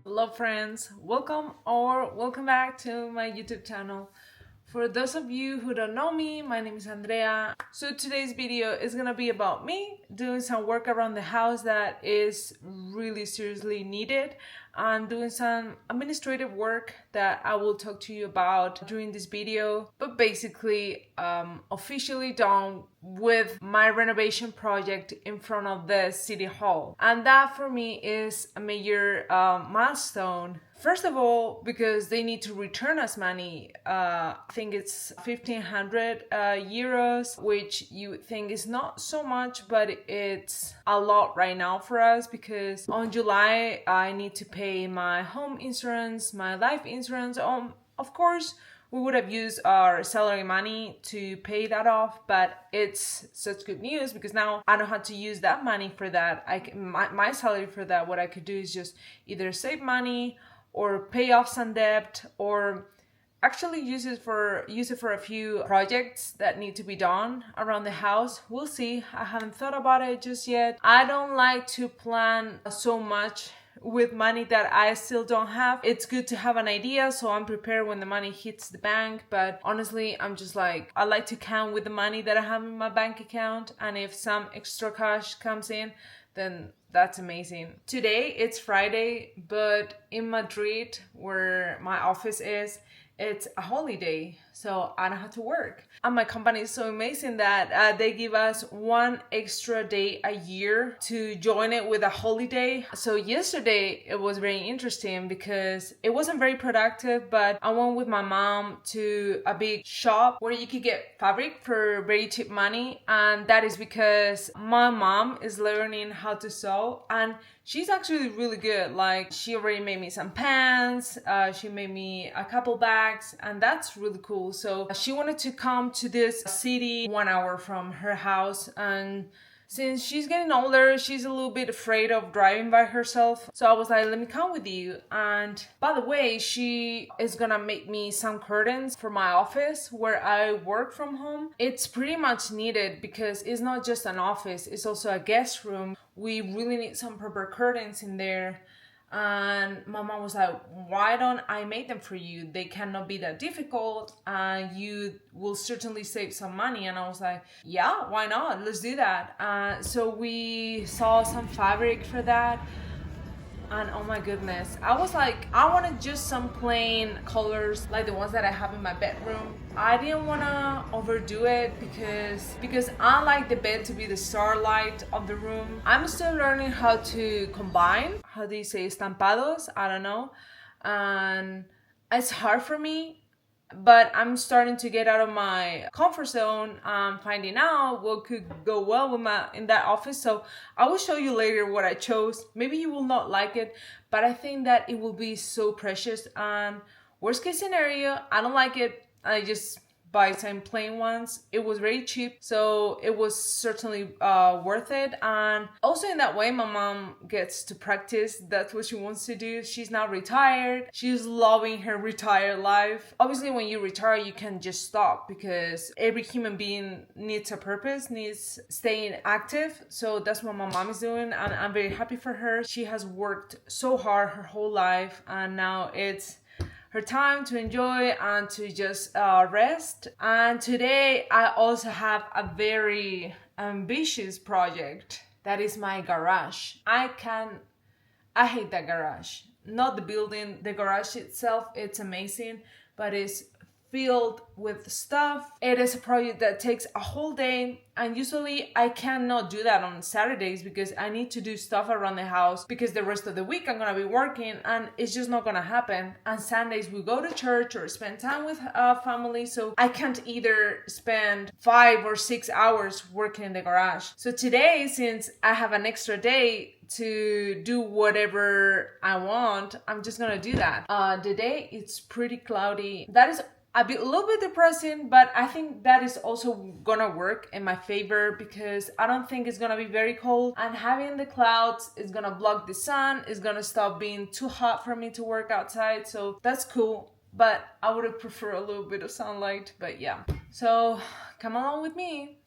Hello friends, welcome back to my YouTube channel. For those of you who don't know me, my name is Andrea. So today's video is gonna be about me doing some work around the house that is really seriously needed and doing some administrative work that I will talk to you about during this video, but basically officially done with my renovation project in front of the city hall. And that for me is a major milestone. First of all, because they need to return us money. I think it's 1,500 euros, which you think is not so much, but it's a lot right now for us because on July I need to pay my home insurance, my life insurance. Of course, we would have used our salary money to pay that off, but it's such good news because now I don't have to use that money for that. My salary for that, what I could do is just either save money or pay off some debt, or actually use it for a few projects that need to be done around the house. We'll see. I haven't thought about it just yet. I don't like to plan so much with money that I still don't have. It's good to have an idea so I'm prepared when the money hits the bank, but honestly I'm just like, I like to count with the money that I have in my bank account, and if some extra cash comes in, then that's amazing. Today it's Friday, but in Madrid, where my office is, it's a holiday, so I don't have to work. And my company is so amazing that they give us one extra day a year to join it with a holiday. So yesterday it was very interesting because it wasn't very productive, but I went with my mom to a big shop where you could get fabric for very cheap money. And that is because my mom is learning how to sew, and she's actually really good. Like, she already made me some pants, she made me a couple bags, and that's really cool. So she wanted to come to this city 1 hour from her house, and since she's getting older, she's a little bit afraid of driving by herself. So I was like, let me come with you. And by the way, she is gonna make me some curtains for my office where I work from home. It's pretty much needed because it's not just an office, it's also a guest room. We really need some proper curtains in there. And my mom was like, why don't I make them for you? They cannot be that difficult, and you will certainly save some money. And I was like, yeah, why not? Let's do that. So we saw some fabric for that. And oh my goodness, I was like, I wanted just some plain colors like the ones that I have in my bedroom. I didn't want to overdo it because I like the bed to be the starlight of the room. I'm still learning how to combine, how do you say, estampados? I don't know. And it's hard for me, but I'm starting to get out of my comfort zone, finding out what could go well with in that office. So I will show you later what I chose. Maybe you will not like it, but I think that it will be so precious. And worst case scenario, I don't like it, I just buy some plain ones. It was very cheap, so it was certainly worth it. And also in that way, my mom gets to practice. That's what she wants to do. She's now retired. She's loving her retired life. Obviously, when you retire, you can just stop because every human being needs a purpose, needs staying active. So that's what my mom is doing, and I'm very happy for her. She has worked so hard her whole life, and now it's her time to enjoy and to just rest. And today I also have a very ambitious project. That is my garage. I hate that garage. Not the building, the garage itself, it's amazing, but it's filled with stuff. It is a project that takes a whole day, and usually I cannot do that on Saturdays because I need to do stuff around the house because the rest of the week I'm gonna be working and it's just not gonna happen. And Sundays we go to church or spend time with family, so I can't either spend 5 or 6 hours working in the garage. So today, since I have an extra day to do whatever I want, I'm just gonna do that. The day it's pretty cloudy. That is a little bit depressing, but I think that is also gonna work in my favor because I don't think it's gonna be very cold, and having the clouds is gonna block the sun, is gonna stop being too hot for me to work outside, so that's cool. but I would have preferred a little bit of sunlight. But yeah, so come along with me.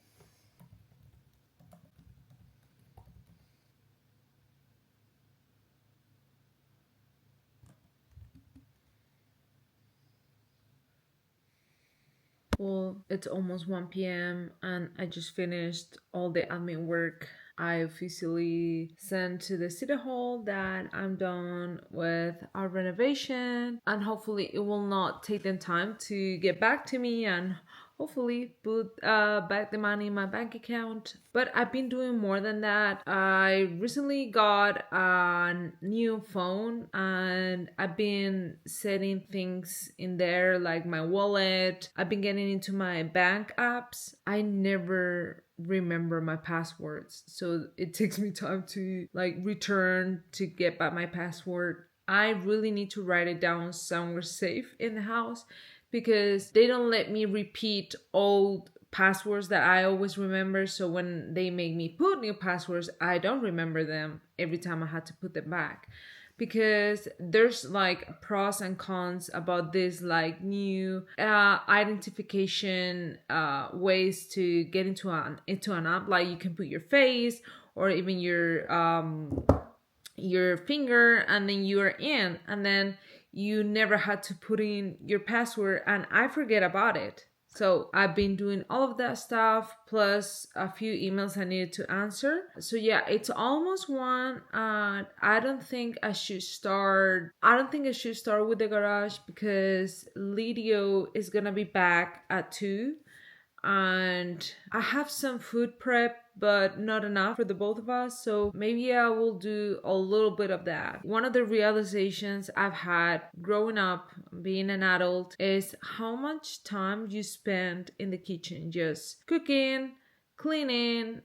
Well, it's almost 1 p.m. and I just finished all the admin work. I officially sent to the city hall that I'm done with our renovation, and hopefully it will not take them time to get back to me and hopefully put back the money in my bank account. But I've been doing more than that. I recently got a new phone and I've been setting things in there like my wallet. I've been getting into my bank apps. I never remember my passwords, so it takes me time to like return to get back my password. I really need to write it down somewhere safe in the house because they don't let me repeat old passwords that I always remember. So when they make me put new passwords, I don't remember them every time I had to put them back. Because there's like pros and cons about this like new identification ways to get into an app. Like you can put your face or even your finger, and then you are in, and then you never had to put in your password, and I forget about it. So I've been doing all of that stuff plus a few emails I needed to answer. So yeah, it's almost one. I don't think I should start. I don't think I should start with the garage because Lidio is gonna be back at 2, and I have some food prep but not enough for the both of us, so maybe I will do a little bit of that. One of the realizations I've had growing up being an adult is how much time you spend in the kitchen just cooking, cleaning,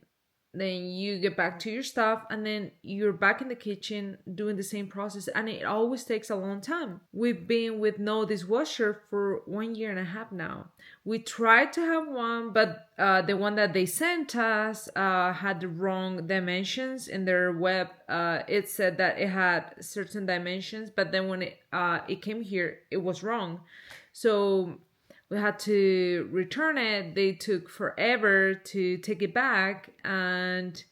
then you get back to your stuff, and then you're back in the kitchen doing the same process, and it always takes a long time. We've been with no dishwasher for 1.5 years now. We tried to have one, but the one that they sent us had the wrong dimensions in their web. It said that it had certain dimensions, but then when it came here, it was wrong. So we had to return it. They took forever to take it back, and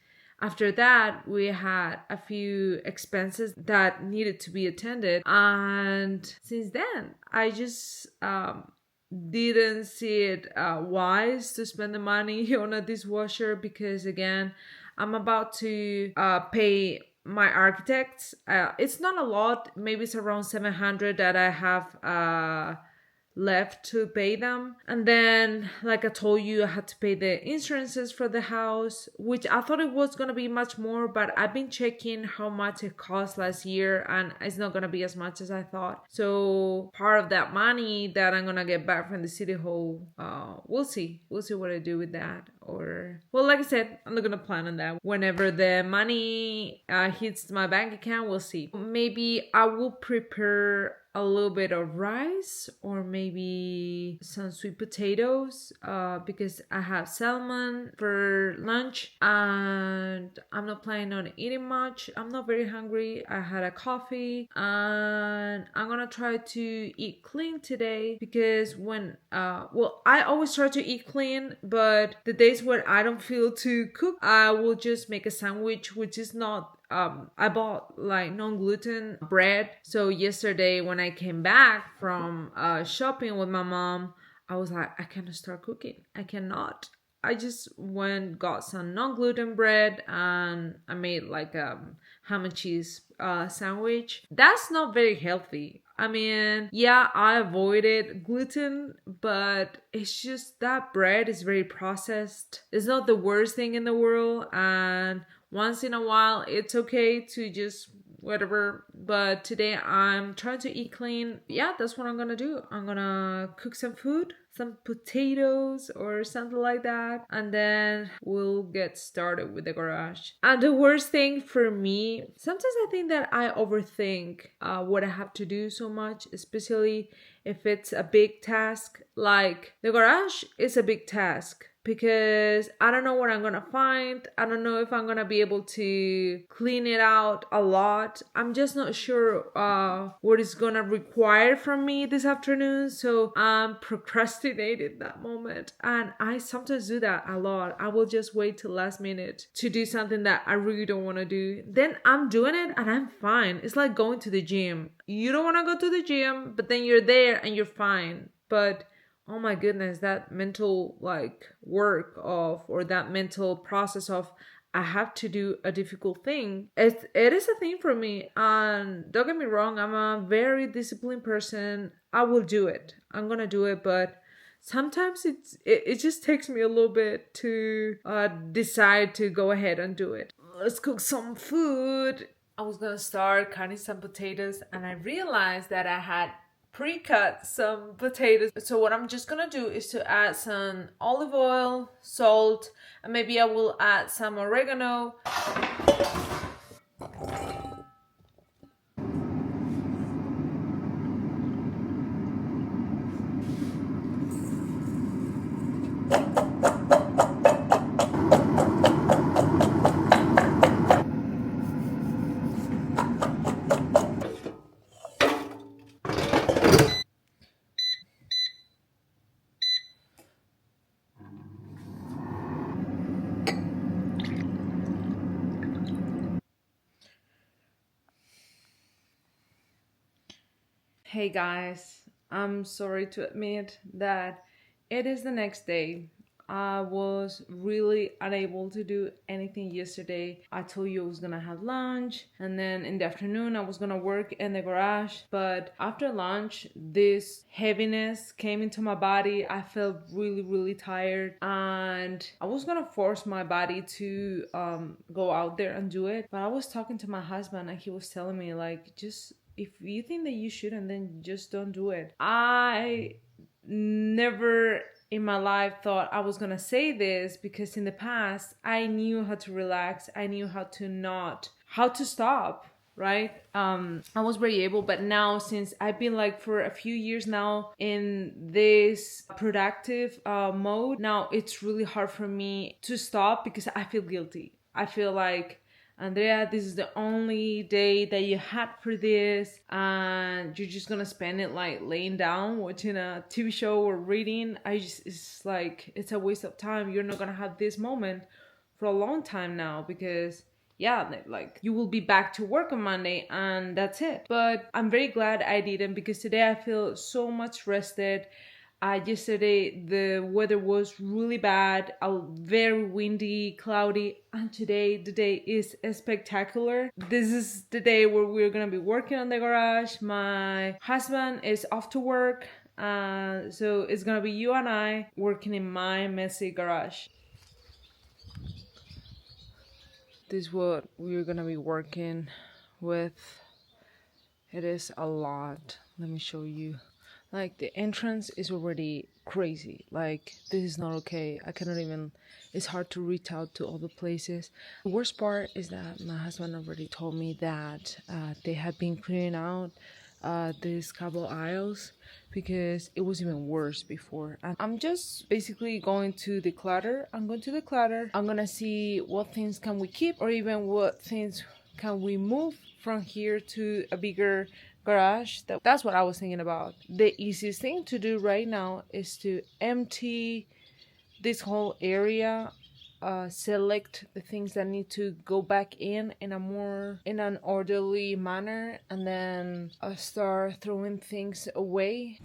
after that we had a few expenses that needed to be attended, and since then I just didn't see it wise to spend the money on a dishwasher because again I'm about to pay my architects. It's not a lot, maybe it's around 700 that I have left to pay them. And then, like I told you, I had to pay the insurances for the house, which I thought it was gonna be much more, but I've been checking how much it cost last year and it's not gonna be as much as I thought. So part of that money that I'm gonna get back from the city hall, we'll see what I do with that. Or well, like I said, I'm not gonna plan on that. Whenever the money hits my bank account, we'll see. Maybe I will prepare a little bit of rice or maybe some sweet potatoes because I have salmon for lunch and I'm not planning on eating much. I'm not very hungry. I had a coffee and I'm gonna try to eat clean today because when I always try to eat clean, but the days where I don't feel to cook, I will just make a sandwich, which is not I bought like non-gluten bread. So yesterday when I came back from shopping with my mom, I was like, I cannot start cooking. I cannot. I just went got some non-gluten bread and I made like a ham and cheese sandwich. That's not very healthy. I mean, yeah, I avoided gluten, but it's just that bread is very processed. It's not the worst thing in the world, and once in a while it's okay to just whatever, but today I'm trying to eat clean. Yeah, that's what I'm gonna do. I'm gonna cook some food, some potatoes or something like that, and then we'll get started with the garage. And the worst thing for me, sometimes I think that I overthink what I have to do so much, especially if it's a big task. Like the garage is a big task because I don't know what I'm gonna find. I don't know if I'm gonna be able to clean it out a lot. I'm just not sure what it's gonna require from me this afternoon. So I'm procrastinating that moment. And I sometimes do that a lot. I will just wait till last minute to do something that I really don't wanna do. Then I'm doing it and I'm fine. It's like going to the gym. You don't wanna go to the gym, but then you're there and you're fine. But oh my goodness, that mental like work of, or that mental process of, I have to do a difficult thing. It is a thing for me. And don't get me wrong, I'm a very disciplined person. I will do it. I'm gonna do it, but sometimes it just takes me a little bit to decide to go ahead and do it. Let's cook some food. I was gonna start cutting some potatoes and I realized that I had pre-cut some potatoes. So what I'm just gonna do is to add some olive oil, salt, and maybe I will add some oregano. Hey guys, I'm sorry to admit that it is the next day. I was really unable to do anything yesterday. I told you I was gonna have lunch, and then in the afternoon I was gonna work in the garage. But after lunch, this heaviness came into my body. I felt really, really tired, and I was gonna force my body to go out there and do it. But I was talking to my husband, and he was telling me, like, just if you think that you shouldn't, then just don't do it. I never in my life thought I was gonna say this, because in the past I knew how to relax. I knew how to stop, right? I was very able, but now since I've been like for a few years now in this productive mode, now it's really hard for me to stop because I feel guilty. I feel like, Andrea, this is the only day that you had for this, and you're just gonna spend it like laying down watching a TV show or reading. It's like, it's a waste of time. You're not gonna have this moment for a long time now, because yeah, like you will be back to work on Monday and that's it. But I'm very glad I didn't, because today I feel so much rested. Yesterday the weather was really bad, very windy, cloudy, and today the day is spectacular. This is the day where we're gonna be working on the garage. My husband is off to work, so it's gonna be you and I working in my messy garage. This is what we're gonna be working with. It is a lot. Let me show you. Like, the entrance is already crazy. Like, this is not okay. I cannot even, it's hard to reach out to all the places. The worst part is that my husband already told me that they have been clearing out these couple aisles, because it was even worse before. And I'm just basically going to declutter. I'm gonna see what things can we keep, or even what things can we move from here to a bigger garage. That's what I was thinking about. The easiest thing to do right now is to empty this whole area, select the things that need to go back in an orderly manner, and then start throwing things away.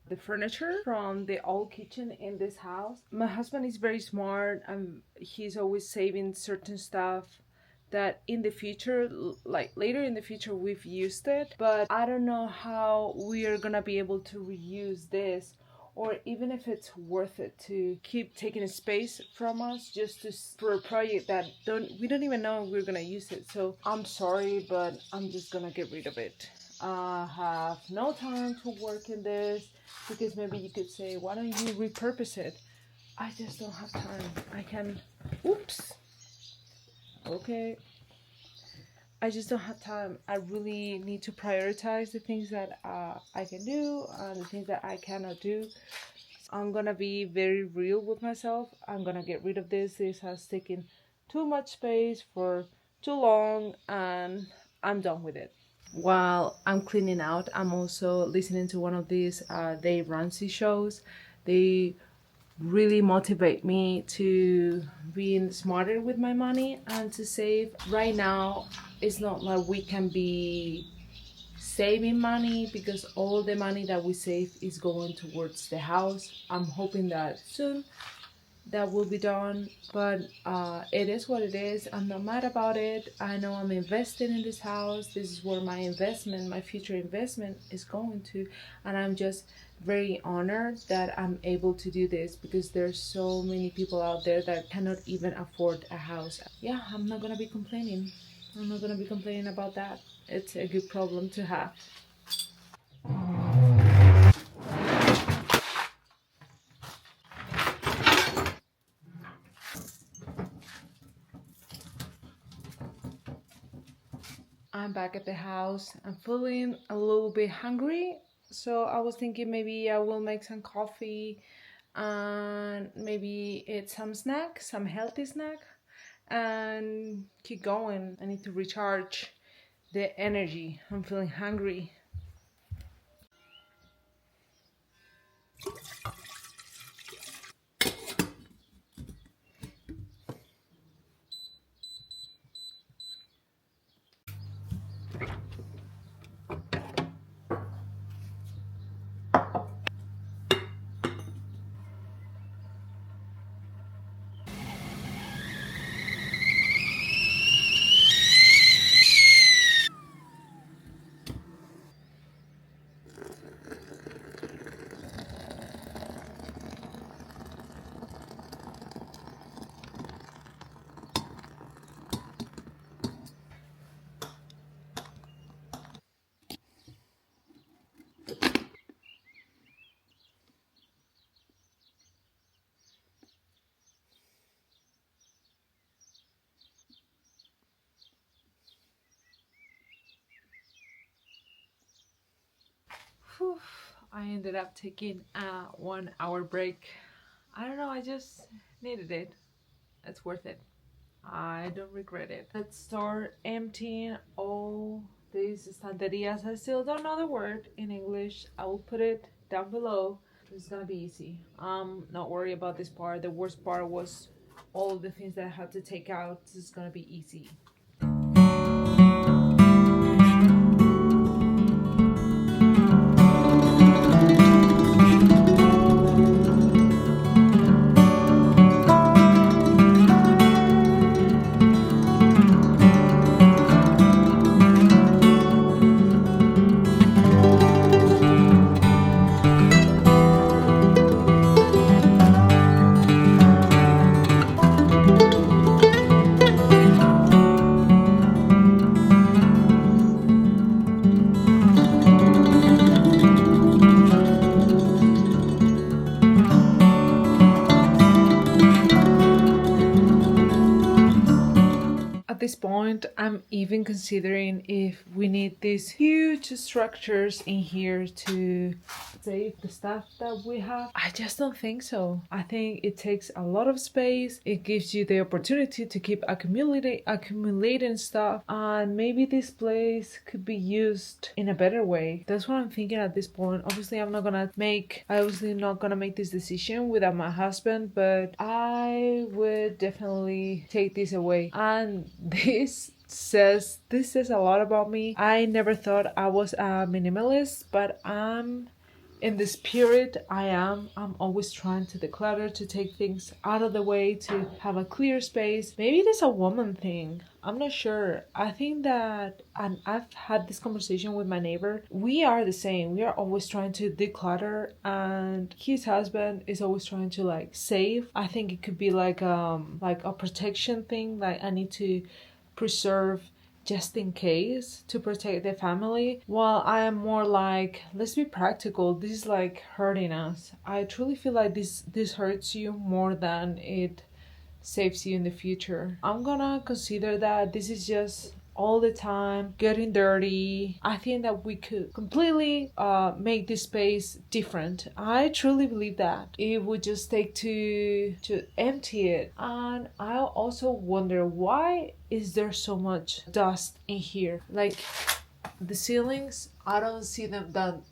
the furniture from the old kitchen in this house. My husband is very smart and he's always saving certain stuff that in the future, like later in the future, we've used it, but I don't know how we are gonna be able to reuse this, or even if it's worth it to keep taking space from us just for a project that we don't even know if we're gonna use it. So I'm sorry, but I'm just gonna get rid of it. I have no time to work in this, because maybe you could say, why don't you repurpose it? I just don't have time. I can, oops, okay, I just don't have time. I really need to prioritize the things that I can do and the things that I cannot do. I'm gonna be very real with myself. I'm gonna get rid of this. This has taken too much space for too long, and I'm done with it. While I'm cleaning out, I'm also listening to one of these Dave Ramsey shows. They really motivate me to being smarter with my money and to save. Right now, it's not like we can be saving money, because all the money that we save is going towards the house. I'm hoping that soon that will be done, but it is what it is. I'm not mad about it. I know I'm investing in this house. This is where my investment, my future investment, is going to, and I'm just very honored that I'm able to do this, because there's so many people out there that cannot even afford a house. Yeah, I'm not gonna be complaining. I'm not gonna be complaining about that. It's a good problem to have. I'm back at the house. I'm feeling a little bit hungry, so I was thinking maybe I will make some coffee and maybe eat some snack, some healthy snack, and keep going. I need to recharge the energy. I'm feeling hungry. Whew. I ended up taking a 1 hour break. I don't know, I just needed it. It's worth it. I don't regret it. Let's start emptying all these estanterías. I still don't know the word in English. I will put it down below. It's gonna be easy. I'm not worried about this part. The worst part was all the things that I had to take out. This is gonna be easy. At this point, I'm even considering if we need these huge structures in here to save the stuff that we have. I just don't think so. I think it takes a lot of space. It gives you the opportunity to keep accumulating stuff, and maybe this place could be used in a better way. That's what I'm thinking at this point. Obviously, I'm obviously not gonna make this decision without my husband, but I would definitely take this away. And this says a lot about me. I never thought I was a minimalist, but I'm in the spirit I'm always trying to declutter, to take things out of the way, to have a clear space. Maybe it is a woman thing, I'm not sure. I think that, and I've had this conversation with my neighbor, we are the same. We are always trying to declutter, and his husband is always trying to like save. I think it could be like a protection thing, like I need to preserve just in case, to protect the family, while I am more like, let's be practical, this is like hurting us. I truly feel like this hurts you more than it saves you in the future. I'm gonna consider that this is just all the time getting dirty. I think that we could completely make this space different. I truly believe that it would just take to empty it. And I also wonder, why is there so much dust in here? Like the ceilings, I don't see them that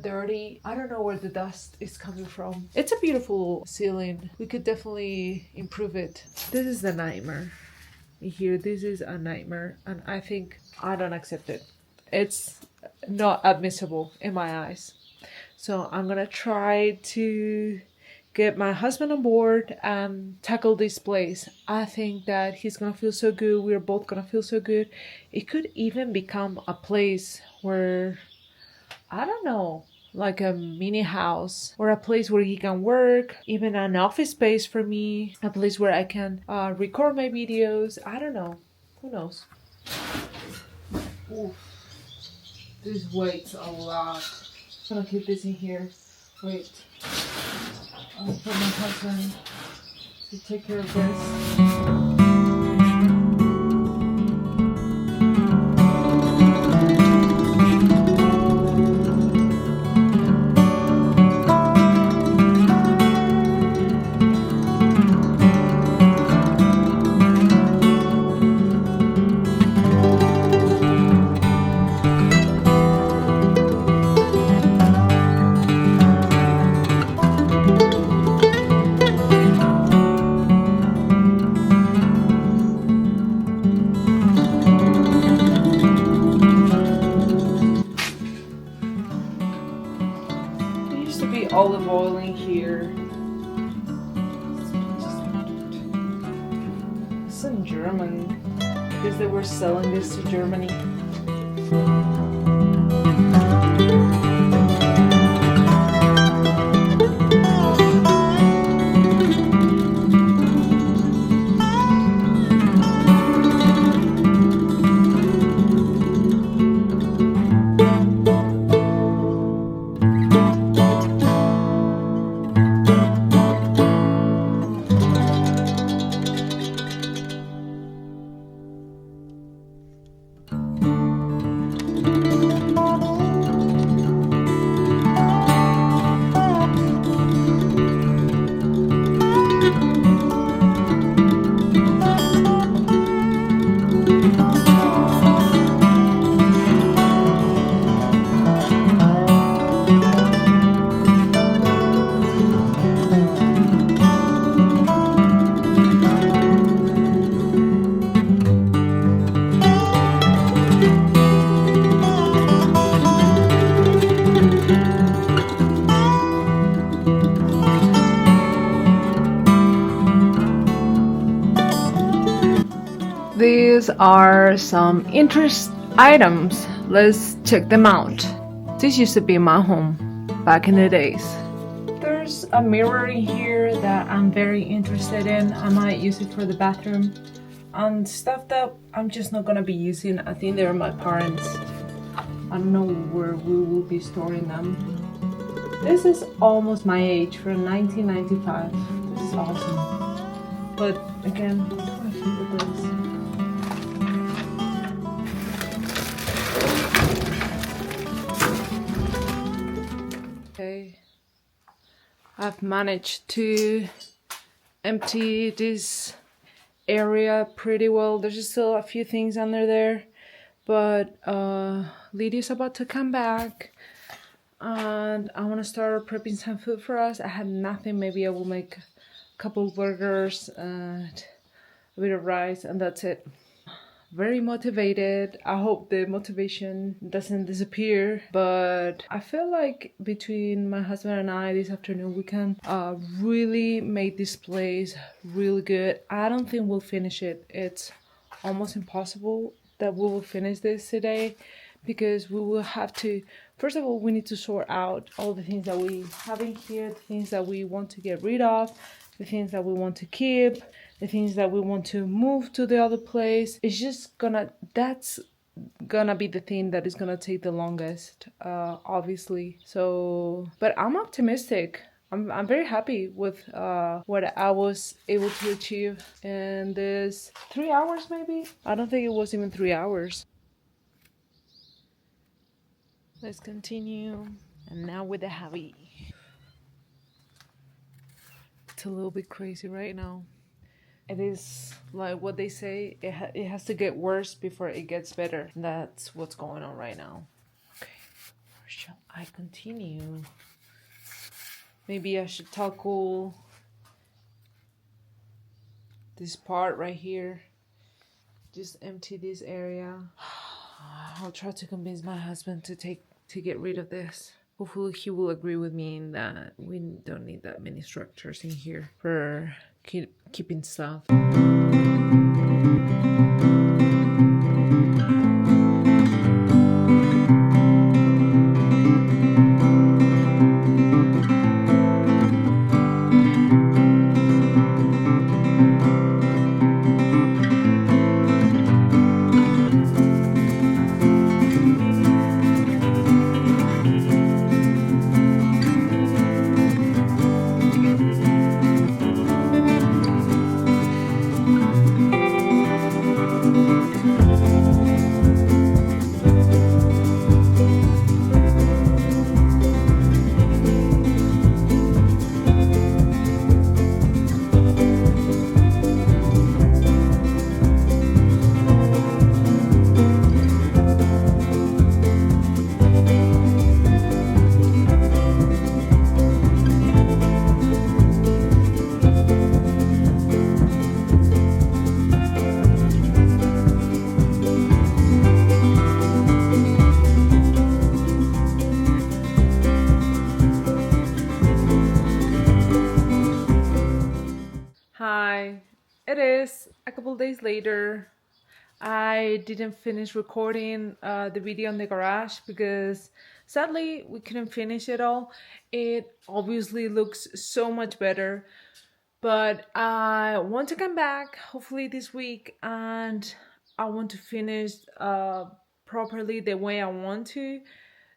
dirty. I don't know where the dust is coming from. It's a beautiful ceiling. We could definitely improve it. This is the nightmare. Here, this is a nightmare, and I think I don't accept it. It's not admissible in my eyes. So I'm gonna try to get my husband on board and tackle this place. I think that he's gonna feel so good. We're both gonna feel so good. It could even become a place where, I don't know, like a mini house, or a place where he can work, even an office space for me, a place where I can record my videos. I don't know. Who knows? Oof. This weighs a lot. I'm gonna keep this in here. Wait. I'll put my husband to take care of this. Olive oil in here. It's in German. I guess they were selling this to Germany. These are some interest items. Let's check them out. This used to be my home back in the days. There's a mirror in here that I'm very interested in. I might use it for the bathroom. And stuff that I'm just not gonna be using. I think they're my parents. I don't know where we will be storing them. This is almost my age, from 1995. This is awesome. But again, what do I think of this? Okay, I've managed to empty this area pretty well. There's still a few things under there, but Lydia's about to come back and I want to start prepping some food for us. I had nothing. Maybe I will make a couple burgers and a bit of rice, and that's it. very motivated. I hope the motivation doesn't disappear, but I feel like between my husband and I this afternoon we can really make this place really good. I don't think we'll finish it. It's almost impossible that we will finish this today because we will have to, first of all, we need to sort out all the things that we have in here, the things that we want to get rid of, the things that we want to keep, the things that we want to move to the other place. It's just that's gonna be the thing that is gonna take the longest, obviously. So, but I'm optimistic. I'm very happy with what I was able to achieve in this 3 hours, maybe. I don't think it was even 3 hours. Let's continue. And now with the hobby. It's a little bit crazy right now. It is like what they say, it has to get worse before it gets better. That's what's going on right now. Okay, where shall I continue? Maybe I should tackle this part right here. Just empty this area. I'll try to convince my husband to get rid of this. Hopefully he will agree with me in that we don't need that many structures in here for keeping stuff. Hi, it is a couple days later. I didn't finish recording the video in the garage because sadly we couldn't finish it all. It obviously looks so much better, but I want to come back hopefully this week and I want to finish properly the way I want to,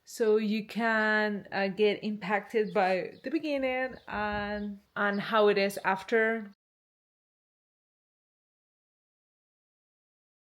so you can get impacted by the beginning and how it is after.